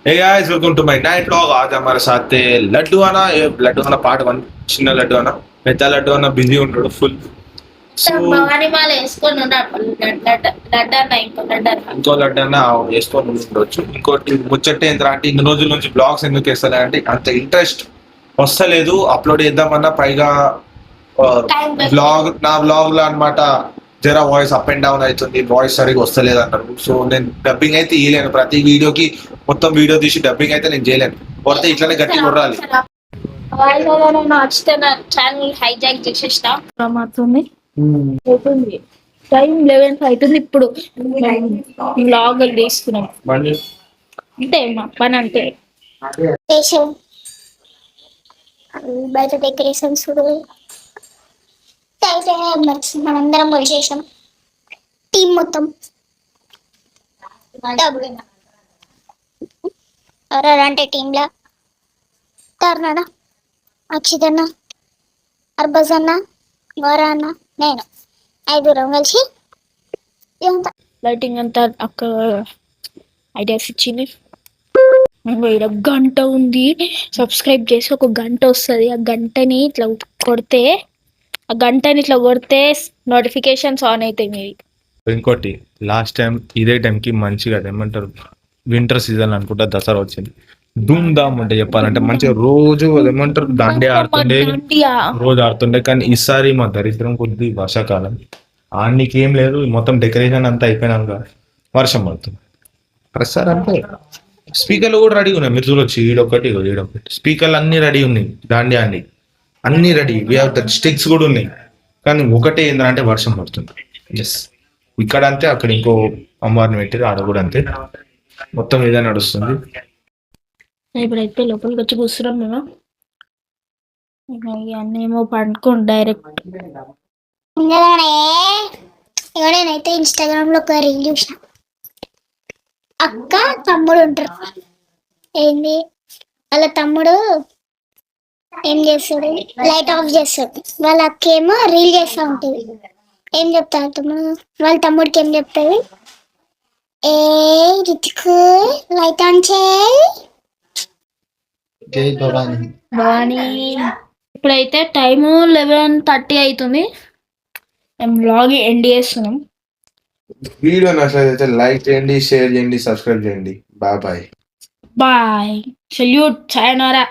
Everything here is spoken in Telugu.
Hey guys welcome to my night vlog. आज हमारे साथ थे लड्डू आना। ये लड्डू आना पार्ट 1 చిన్న లడ్డు అన్న పెద్ద లడ్డు అన్న బిజీ ఉంటాడు ఫుల్. సో భవానీ మాల వేసుకొని ఉన్నాడు లడ్డు ఇంకో లడ్డు అన్న వేసుకొని ఉండొచ్చు. ఇంకోటి ముచ్చట ఏంటంటే అంటే ఇన్ని రోజుల నుంచి బ్లాగ్స్ ఎందుకు వేస్తలే అంటే అంత ఇంట్రెస్ట్ వస్తలేదు అప్లోడ్ చేద్దామన్నా. పైగా బ్లాగ్ లో అన్నమాట జరా వాయిస్ అప్ అండ్ డౌన్ అవుతుంది, వాయిస్ సరిగా వస్తలేదు అంటారు. సో నేను డబ్బింగ్ అయితే ఇయలేను, ప్రతి వీడియోకి మొత్తం వీడియో తీసి డబ్బింగ్ అయితే నేను చేయలేను. కొడితే ఇట్లానే గట్టి కొట్టాలి. నచ్చితే నా ఛానల్ హైజాక్ చేసేస్తా. అవుతుంది టైం 11 అవుతుంది. ఇప్పుడు బ్లాగ్ తీసుకున్నాం అంటే మా పని అంటే బయట డెకరేషన్స్ మనందరం వచ్చేసాం. టీం మొత్తం ఎవరంటే టీంలా తారణ, అక్షిత్ అన్న, అర్బజ్ అన్న, గౌరా అన్న, నేను ఐదుగురం కలిసి లైటింగ్ అంతా అక్క ఐడియాస్ ఇచ్చింది. ఇక్కడ గంట ఉంది, సబ్స్క్రైబ్ చేసి ఒక గంట వస్తుంది. ఆ గంటని ఇట్లా కొడితే నోటిఫికేషన్స్ ఆన్ అవుతాయి మీవి. ఇంకోటి లాస్ట్ టైం ఇదే టైంకి మంచిగా ఏమంటారు వింటర్ సీజన్ అనుకుంటా, దసరా వచ్చింది. ధూమ్ ధామ్ అంటే చెప్పాలంటే మంచిగా రోజు ఏమంటారు దాండే ఆడుతుండే, రోజు ఆడుతుండే. కానీ ఈసారి మా దరిద్రం కొద్ది వర్షాకాలం ఆడికి ఏం లేదు, మొత్తం డెకరేషన్ అంతా అయిపోయినాక వర్షం పడుతుంది. ప్రసారం అంటే స్పీకర్లు కూడా రెడీ ఉన్నాయి, మీరు చూడొచ్చు. ఈడొకటి స్పీకర్లు అన్ని రెడీ ఉన్నాయి, దాండి అండి అన్ని రెడీ. స్టిక్స్ కూడా ఉన్నాయి. కానీ ఒకటే ఏంటంటే వర్షం పడుతుంది. ఎస్, ఇక్కడ అంతే, అక్కడ ఇంకో అమ్మవారిని పెట్టారు, ఆడ కూడా అంతే. మొత్తం ఇదే నడుస్తుంది. ఇప్పుడైతే లోపలికి వచ్చి కూర్చున్నాం మేము. అన్నేమో పండుకోండి డైరెక్ట్. నేనైతే ఇన్స్టాగ్రామ్ లో ఒక రీల్ చూసిన. అక్క తమ్ముడు ఉంటారు, ఏంది వాళ్ళ తమ్ముడు ఏం చేస్తాడు, లైట్ ఆఫ్ చేస్తాడు. వాళ్ళ అక్క ఏమో రీల్ చేస్తా ఉంటుంది. ఏం చెప్తాడు తమ్ముడు, వాళ్ళ తమ్ముడికి ఏం చెప్తాడు, ఏ రితికు లైట్ ఆన్ చేయి భవానీ. ఇప్పుడైతే టైము 11:30 అవుతుంది. మేము బ్లాగ్ ఎండ్ చేస్తున్నాం. వీడియో నచ్చినట్లయితే లైక్ చేయండి, షేర్ చేయండి, సబ్స్క్రైబ్ చేయండి. Bye bye. Bye, salute, sayonara.